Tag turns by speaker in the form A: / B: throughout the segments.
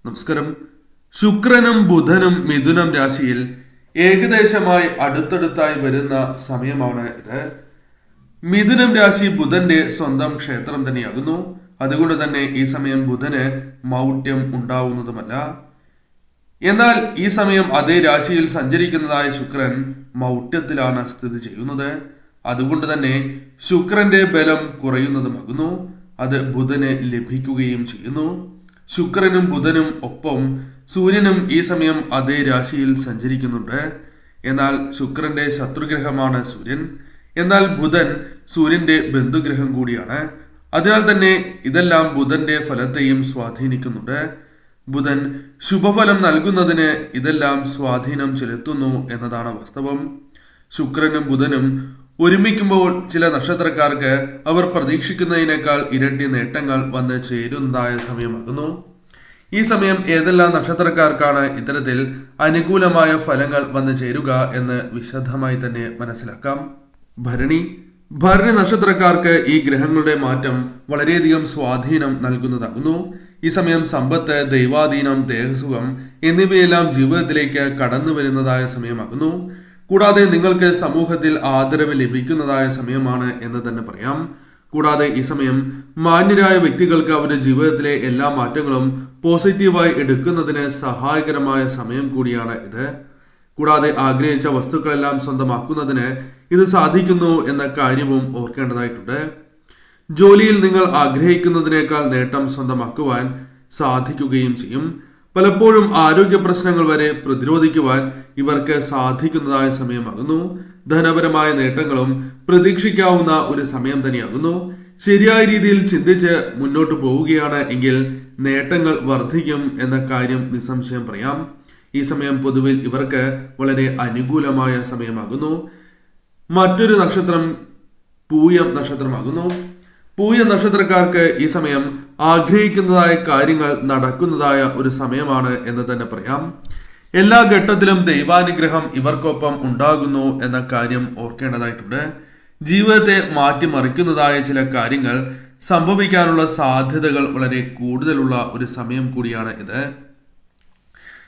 A: നമസ്കാരം. ശുക്രനും ബുധനും മിഥുനം രാശിയിൽ ഏകദേശമായി അടുത്തടുത്തായി വരുന്ന സമയമാണ് ഇത്. മിഥുനം രാശി ബുധന്റെ സ്വന്തം ക്ഷേത്രം തന്നെയാകുന്നു. അതുകൊണ്ട് തന്നെ ഈ സമയം ബുധന് മൗഢ്യം ഉണ്ടാവുന്നതുമല്ല. എന്നാൽ ഈ സമയം അതേ രാശിയിൽ സഞ്ചരിക്കുന്നതായ ശുക്രൻ മൗഢ്യത്തിലാണ് സ്ഥിതി ചെയ്യുന്നത്. അതുകൊണ്ട് തന്നെ ശുക്രന്റെ ബലം കുറയുന്നതുമാകുന്നു. അത് ബുധന് ലഭിക്കുകയും ചെയ്യുന്നു. ശുക്രനും ബുധനും ഒപ്പം സൂര്യനും ഈ സമയം അതേ രാശിയിൽ സഞ്ചരിക്കുന്നുണ്ട്. എന്നാൽ ശുക്രന്റെ ശത്രുഗ്രഹമാണ് സൂര്യൻ. എന്നാൽ ബുധൻ സൂര്യന്റെ ബന്ധുഗ്രഹം കൂടിയാണ്. അതിനാൽ തന്നെ ഇതെല്ലാം ബുധന്റെ ഫലത്തെയും സ്വാധീനിക്കുന്നുണ്ട്. ബുധൻ ശുഭഫലം നൽകുന്നതിന് ഇതെല്ലാം സ്വാധീനം ചെലുത്തുന്നു എന്നതാണ് വാസ്തവം. ശുക്രനും ബുധനും ഒരുമിക്കുമ്പോൾ ചില നക്ഷത്രക്കാർക്ക് അവർ പ്രതീക്ഷിക്കുന്നതിനേക്കാൾ ഇരട്ടി നേട്ടങ്ങൾ വന്ന് ചേരുന്നതായ സമയമാകുന്നു. ഈ സമയം ഏതെല്ലാം നക്ഷത്രക്കാർക്കാണ് ഇത്തരത്തിൽ അനുകൂലമായ ഫലങ്ങൾ വന്നു ചേരുക എന്ന് വിശദമായി തന്നെ മനസ്സിലാക്കാം. ഭരണി നക്ഷത്രക്കാർക്ക് ഈ ഗ്രഹങ്ങളുടെ മാറ്റം വളരെയധികം സ്വാധീനം നൽകുന്നതാകുന്നു. ഈ സമയം സമ്പത്ത്, ദൈവാധീനം, ദേഹസുഖം എന്നിവയെല്ലാം ജീവിതത്തിലേക്ക് കടന്നു വരുന്നതായ സമയമാകുന്നു. കൂടാതെ നിങ്ങൾക്ക് സമൂഹത്തിൽ ആദരവ് ലഭിക്കുന്നതായ സമയമാണ് എന്ന് തന്നെ പറയാം. കൂടാതെ ഈ സമയം മാന്യരായ വ്യക്തികൾക്ക് അവരുടെ ജീവിതത്തിലെ എല്ലാ മാറ്റങ്ങളും പോസിറ്റീവായി എടുക്കുന്നതിന് സഹായകരമായ സമയം കൂടിയാണ് ഇത്. കൂടാതെ ആഗ്രഹിച്ച വസ്തുക്കളെല്ലാം സ്വന്തമാക്കുന്നതിന് ഇത് സാധിക്കുന്നു എന്ന കാര്യവും ഓർക്കേണ്ടതായിട്ടുണ്ട്. ജോലിയിൽ നിങ്ങൾ ആഗ്രഹിക്കുന്നതിനേക്കാൾ നേട്ടം സ്വന്തമാക്കുവാൻ സാധിക്കുകയും ചെയ്യും. പലപ്പോഴും ആരോഗ്യ പ്രശ്നങ്ങൾ വരെ പ്രതിരോധിക്കുവാൻ ഇവർക്ക് സാധിക്കുന്നതായ സമയമാകുന്നു. ധനപരമായ നേട്ടങ്ങളും പ്രതീക്ഷിക്കാവുന്ന ഒരു സമയം തന്നെയാകുന്നു. ശരിയായ രീതിയിൽ ചിന്തിച്ച് മുന്നോട്ട് പോവുകയാണ് എങ്കിൽ നേട്ടങ്ങൾ വർദ്ധിക്കും എന്ന കാര്യം നിസ്സംശയം പറയാം. ഈ സമയം പൊതുവിൽ ഇവർക്ക് വളരെ അനുകൂലമായ സമയമാകുന്നു. മറ്റൊരു നക്ഷത്രം പൂയം നക്ഷത്രമാകുന്നു. പൂയം നക്ഷത്രക്കാർക്ക് ഈ സമയം ആഗ്രഹിക്കുന്നതായ കാര്യങ്ങൾ നടക്കുന്നതായ ഒരു സമയമാണ് എന്ന് തന്നെ പറയാം. എല്ലാ ഘട്ടത്തിലും ദൈവാനുഗ്രഹം ഇവർക്കൊപ്പം ഉണ്ടാകുന്നു എന്ന കാര്യം ഓർക്കേണ്ടതായിട്ടുണ്ട്. ജീവിതത്തെ മാറ്റിമറിക്കുന്നതായ ചില കാര്യങ്ങൾ സംഭവിക്കാനുള്ള സാധ്യതകൾ വളരെ കൂടുതലുള്ള ഒരു സമയം കൂടിയാണ് ഇത്.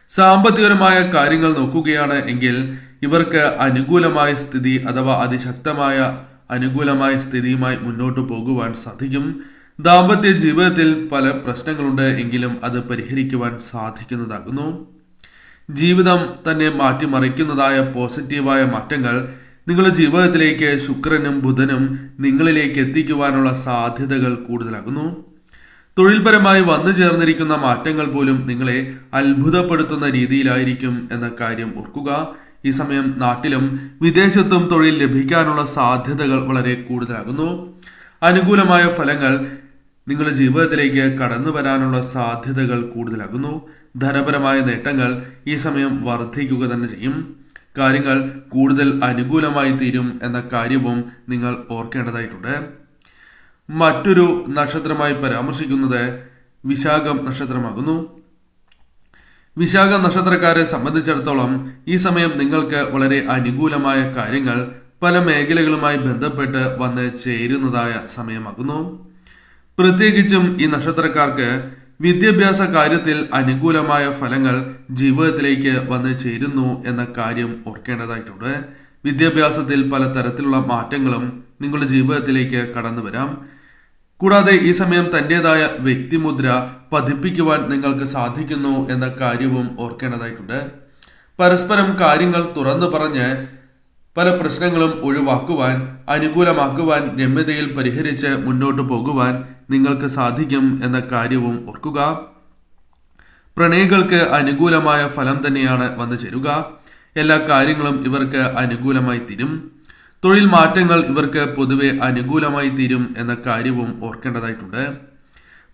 A: സാമ്പത്തികപരമായ കാര്യങ്ങൾ നോക്കുകയാണ് എങ്കിൽ ഇവർക്ക് അനുകൂലമായ സ്ഥിതി അഥവാ അതിശക്തമായ അനുകൂലമായ സ്ഥിതിയുമായി മുന്നോട്ട് പോകുവാൻ സാധിക്കും. ദാമ്പത്യ ജീവിതത്തിൽ പല പ്രശ്നങ്ങളുണ്ട് എങ്കിലും അത് പരിഹരിക്കുവാൻ സാധിക്കുന്നതാകുന്നു. ജീവിതം തന്നെ മാറ്റിമറിക്കുന്നതായ പോസിറ്റീവായ മാറ്റങ്ങൾ നിങ്ങളുടെ ജീവിതത്തിലേക്ക് ശുക്രനും ബുധനും നിങ്ങളിലേക്ക് എത്തിക്കുവാനുള്ള സാധ്യതകൾ കൂടുതലാകുന്നു. തൊഴിൽപരമായി വന്നു ചേർന്നിരിക്കുന്ന മാറ്റങ്ങൾ പോലും നിങ്ങളെ അത്ഭുതപ്പെടുത്തുന്ന രീതിയിലായിരിക്കും എന്ന കാര്യം ഓർക്കുക. ഈ സമയം നാട്ടിലും വിദേശത്തും തൊഴിൽ ലഭിക്കാനുള്ള സാധ്യതകൾ വളരെ കൂടുതലാകുന്നു. അനുകൂലമായ ഫലങ്ങൾ നിങ്ങളുടെ ജീവിതത്തിലേക്ക് കടന്നു വരാനുള്ള സാധ്യതകൾ കൂടുതലാകുന്നു. ധനപരമായ നേട്ടങ്ങൾ ഈ സമയം വർദ്ധിക്കുക തന്നെ ചെയ്യും. കാര്യങ്ങൾ കൂടുതൽ അനുകൂലമായി തീരും എന്ന കാര്യവും നിങ്ങൾ ഓർക്കേണ്ടതായിട്ടുണ്ട്. മറ്റൊരു നക്ഷത്രമായി പരാമർശിക്കുന്നത് വിശാഖം നക്ഷത്രമാകുന്നു. വിശാഖം നക്ഷത്രക്കാരെ സംബന്ധിച്ചിടത്തോളം ഈ സമയം നിങ്ങൾക്ക് വളരെ അനുകൂലമായ കാര്യങ്ങൾ പല മേഖലകളുമായി ബന്ധപ്പെട്ട് വന്ന് ചേരുന്നതായ സമയമാകുന്നു. പ്രത്യേകിച്ചും ഈ നക്ഷത്രക്കാർക്ക് വിദ്യാഭ്യാസ കാര്യത്തിൽ അനുകൂലമായ ഫലങ്ങൾ ജീവിതത്തിലേക്ക് വന്ന് ചേരുന്നു എന്ന കാര്യം ഓർക്കേണ്ടതായിട്ടുണ്ട്. വിദ്യാഭ്യാസത്തിൽ പലതരത്തിലുള്ള മാറ്റങ്ങളും നിങ്ങളുടെ ജീവിതത്തിലേക്ക് കടന്നു വരാം. കൂടാതെ ഈ സമയം തൻ്റെതായ വ്യക്തിമുദ്ര പതിപ്പിക്കുവാൻ നിങ്ങൾക്ക് സാധിക്കുന്നു എന്ന കാര്യവും ഓർക്കേണ്ടതായിട്ടുണ്ട്. പരസ്പരം കാര്യങ്ങൾ തുറന്നു പറഞ്ഞ് പല പ്രശ്നങ്ങളും ഒഴിവാക്കുവാൻ, അനുകൂലമാക്കുവാൻ, രമ്യതയിൽ പരിഹരിച്ച് മുന്നോട്ട് പോകുവാൻ നിങ്ങൾക്ക് സാധിക്കും എന്ന കാര്യവും ഓർക്കുക. പ്രണയികൾക്ക് അനുകൂലമായ ഫലം തന്നെയാണ് വന്നു ചേരുക. എല്ലാ കാര്യങ്ങളും ഇവർക്ക് അനുകൂലമായി തീരും. തൊഴിൽ മാറ്റങ്ങൾ ഇവർക്ക് പൊതുവെ അനുകൂലമായി തീരും എന്ന കാര്യവും ഓർക്കേണ്ടതായിട്ടുണ്ട്.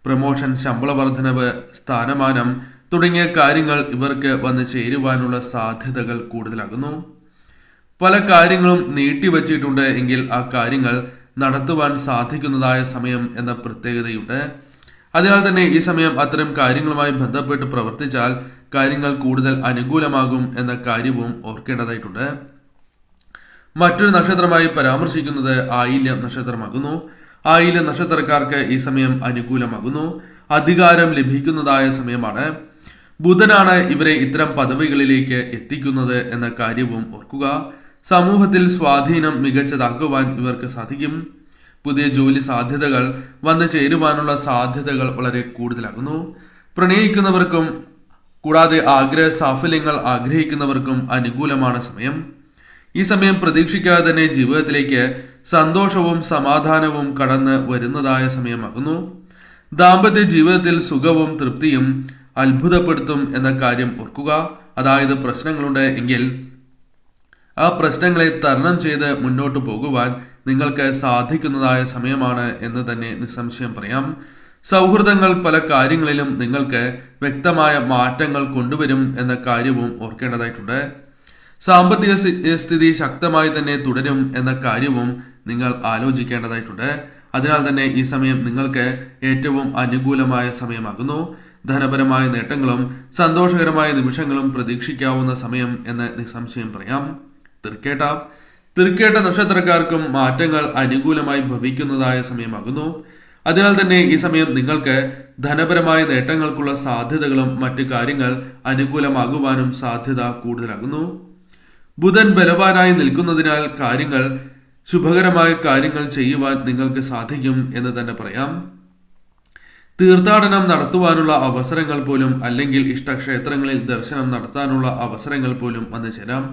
A: പ്രമോഷൻ, ശമ്പള വർധനവ്, സ്ഥാനമാനം തുടങ്ങിയ കാര്യങ്ങൾ ഇവർക്ക് വന്ന് ചേരുവാനുള്ള സാധ്യതകൾ കൂടുതലാകുന്നു. പല കാര്യങ്ങളും നീട്ടിവച്ചിട്ടുണ്ട് എങ്കിൽ ആ കാര്യങ്ങൾ നടത്തുവാൻ സാധിക്കുന്നതായ സമയം എന്ന പ്രത്യേകതയുണ്ട്. അതിനാൽ തന്നെ ഈ സമയം അത്തരം കാര്യങ്ങളുമായി ബന്ധപ്പെട്ട് പ്രവർത്തിച്ചാൽ കാര്യങ്ങൾ കൂടുതൽ അനുകൂലമാകും എന്ന കാര്യവും ഓർക്കേണ്ടതായിട്ടുണ്ട്. മറ്റൊരു നക്ഷത്രമായി പരാമർശിക്കുന്നത് ആയില്യം നക്ഷത്രമാകുന്നു. ആയില്യ നക്ഷത്രക്കാർക്ക് ഈ സമയം അനുകൂലമാകുന്നു. അധികാരം ലഭിക്കുന്നതായ സമയമാണ്. ബുധനാണ് ഇവരെ ഇത്തരം പദവികളിലേക്ക് എത്തിക്കുന്നത് എന്ന കാര്യവും ഓർക്കുക. സമൂഹത്തിൽ സ്വാധീനം മികച്ചതാക്കുവാൻ ഇവർക്ക് സാധിക്കും. പുതിയ ജോലി സാധ്യതകൾ വന്നു ചേരുവാനുള്ള സാധ്യതകൾ വളരെ കൂടുതലാകുന്നു. പ്രണയിക്കുന്നവർക്കും കൂടാതെ ആഗ്രഹ സാഫല്യങ്ങൾ ആഗ്രഹിക്കുന്നവർക്കും അനുകൂലമാണ് സമയം. ഈ സമയം പ്രതീക്ഷിക്കാതെ തന്നെ ജീവിതത്തിലേക്ക് സന്തോഷവും സമാധാനവും കടന്ന് വരുന്നതായ സമയമാകുന്നു. ദാമ്പത്യ ജീവിതത്തിൽ സുഖവും തൃപ്തിയും അത്ഭുതപ്പെടുത്തും എന്ന കാര്യം ഓർക്കുക. അതായത് പ്രശ്നങ്ങളുണ്ട് എങ്കിൽ ആ പ്രശ്നങ്ങളെ തരണം ചെയ്ത് മുന്നോട്ട് പോകുവാൻ നിങ്ങൾക്ക് സാധിക്കുന്നതായ സമയമാണ് എന്ന് തന്നെ നിസ്സംശയം പറയാം. സൗഹൃദങ്ങൾ പല കാര്യങ്ങളിലും നിങ്ങൾക്ക് വ്യക്തമായ മാറ്റങ്ങൾ കൊണ്ടുവരും എന്ന കാര്യവും ഓർക്കേണ്ടതായിട്ടുണ്ട്. സാമ്പത്തിക സ്ഥിതി ശക്തമായി തന്നെ തുടരും എന്ന കാര്യവും നിങ്ങൾ ആലോചിക്കേണ്ടതായിട്ടുണ്ട്. അതിനാൽ തന്നെ ഈ സമയം നിങ്ങൾക്ക് ഏറ്റവും അനുകൂലമായ സമയമാകുന്നു. ധനപരമായ നേട്ടങ്ങളും സന്തോഷകരമായ നിമിഷങ്ങളും പ്രതീക്ഷിക്കാവുന്ന സമയം എന്ന് നിസ്സംശയം പറയാം. തൃക്കേട്ട നക്ഷത്രക്കാർക്കും മാറ്റങ്ങൾ അനുകൂലമായി ഭവിക്കുന്നതായ സമയമാകുന്നു. അതിനാൽ തന്നെ ഈ സമയം നിങ്ങൾക്ക് ധനപരമായ നേട്ടങ്ങൾക്കുള്ള സാധ്യതകളും മറ്റു കാര്യങ്ങൾ അനുകൂലമാകുവാനും സാധ്യത കൂടുതലാകുന്നു. ബുധൻ ബലവാനായി നിൽക്കുന്നതിനാൽ ശുഭകരമായ കാര്യങ്ങൾ ചെയ്യുവാൻ നിങ്ങൾക്ക് സാധിക്കും എന്ന് തന്നെ പറയാം. തീർത്ഥാടനം നടത്തുവാനുള്ള അവസരങ്ങൾ പോലും അല്ലെങ്കിൽ ഇഷ്ടക്ഷേത്രങ്ങളിൽ ദർശനം നടത്താനുള്ള അവസരങ്ങൾ പോലും വന്നു ചേരാം.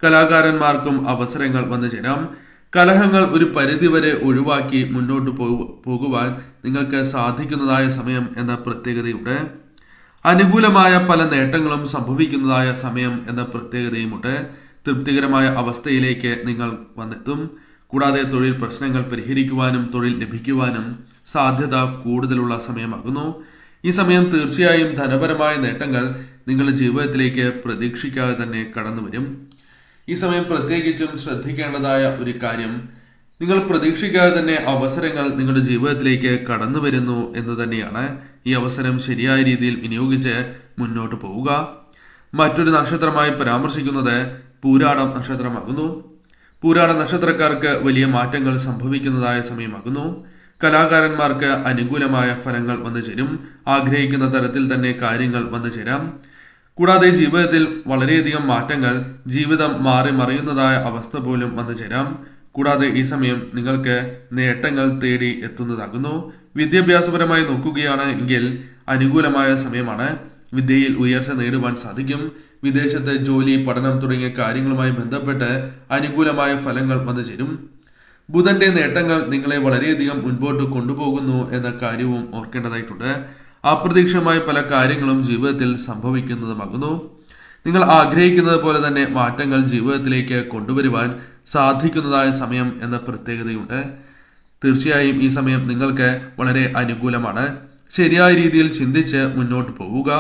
A: കലാകാരന്മാർക്കും അവസരങ്ങൾ വന്നു ചേരാം. കലഹങ്ങൾ ഒരു പരിധിവരെ ഒഴിവാക്കി മുന്നോട്ട് പോകുവാൻ നിങ്ങൾക്ക് സാധിക്കുന്നതായ സമയം എന്ന പ്രത്യേകതയുണ്ട്. അനുകൂലമായ പല നേട്ടങ്ങളും സംഭവിക്കുന്നതായ സമയം എന്ന പ്രത്യേകതയുമുണ്ട്. തൃപ്തികരമായ അവസ്ഥയിലേക്ക് നിങ്ങൾ വന്നെത്തും. കൂടാതെ തൊഴിൽ പ്രശ്നങ്ങൾ പരിഹരിക്കുവാനും തൊഴിൽ ലഭിക്കുവാനും സാധ്യത കൂടുതലുള്ള സമയമാകുന്നു. ഈ സമയം തീർച്ചയായും ധനപരമായ നേട്ടങ്ങൾ നിങ്ങളുടെ ജീവിതത്തിലേക്ക് പ്രതീക്ഷിക്കാതെ തന്നെ കടന്നു വരും. ഈ സമയം പ്രത്യേകിച്ചും ശ്രദ്ധിക്കേണ്ടതായ ഒരു കാര്യം, നിങ്ങൾ പ്രതീക്ഷിക്കാതെ തന്നെ അവസരങ്ങൾ നിങ്ങളുടെ ജീവിതത്തിലേക്ക് കടന്നു വരുന്നു എന്ന് തന്നെയാണ്. ഈ അവസരം ശരിയായ രീതിയിൽ വിനിയോഗിച്ച് മുന്നോട്ട് പോവുക. മറ്റൊരു നക്ഷത്രമായി പരാമർശിക്കുന്നത് പൂരാടം നക്ഷത്രമാകുന്നു. പൂരാട നക്ഷത്രക്കാർക്ക് വലിയ മാറ്റങ്ങൾ സംഭവിക്കുന്നതായ സമയമാകുന്നു. കലാകാരന്മാർക്ക് അനുകൂലമായ ഫലങ്ങൾ വന്നു ചേരും. ആഗ്രഹിക്കുന്ന തരത്തിൽ തന്നെ കാര്യങ്ങൾ വന്നു ചേരാം. കൂടാതെ ജീവിതത്തിൽ വളരെയധികം മാറ്റങ്ങൾ, ജീവിതം മാറി മറിയുന്നതായ അവസ്ഥ പോലും വന്നു ചേരാം. കൂടാതെ ഈ സമയം നിങ്ങൾക്ക് നേട്ടങ്ങൾ തേടി എത്തുന്നതാകുന്നു. വിദ്യാഭ്യാസപരമായി നോക്കുകയാണ് എങ്കിൽ അനുകൂലമായ സമയമാണ്. വിദ്യയിൽ ഉയർച്ച നേടുവാൻ സാധിക്കും. വിദേശത്ത് ജോലി, പഠനം തുടങ്ങിയ കാര്യങ്ങളുമായി ബന്ധപ്പെട്ട് അനുകൂലമായ ഫലങ്ങൾ വന്നു ചേരും. ബുധന്റെ നേട്ടങ്ങൾ നിങ്ങളെ വളരെയധികം മുൻപോട്ട് കൊണ്ടുപോകുന്നു എന്ന കാര്യവും ഓർക്കേണ്ടതായിട്ടുണ്ട്. അപ്രതീക്ഷിതമായ പല കാര്യങ്ങളും ജീവിതത്തിൽ സംഭവിക്കുന്നതുമാകുന്നു. നിങ്ങൾ ആഗ്രഹിക്കുന്നത് പോലെ തന്നെ മാറ്റങ്ങൾ ജീവിതത്തിലേക്ക് കൊണ്ടുവരുവാൻ സാധിക്കുന്നതായ സമയം എന്ന പ്രത്യേകതയുണ്ട്. തീർച്ചയായും ഈ സമയം നിങ്ങൾക്ക് വളരെ അനുകൂലമാണ്. ശരിയായ രീതിയിൽ ചിന്തിച്ച് മുന്നോട്ട് പോവുക.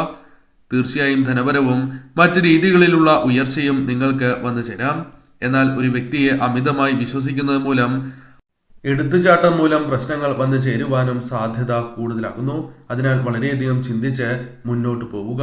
A: തീർച്ചയായും ധനപരവും മറ്റു രീതികളിലുള്ള ഉയർച്ചയും നിങ്ങൾക്ക് വന്നു ചേരാം. എന്നാൽ ഒരു വ്യക്തിയെ അമിതമായി വിശ്വസിക്കുന്നത് മൂലം, എടുത്തുചാട്ടം മൂലം പ്രശ്നങ്ങൾ വന്നു ചേരുവാനും സാധ്യത കൂടുതലാകുന്നു. അതിനാൽ വളരെയധികം ചിന്തിച്ച് മുന്നോട്ട് പോവുക.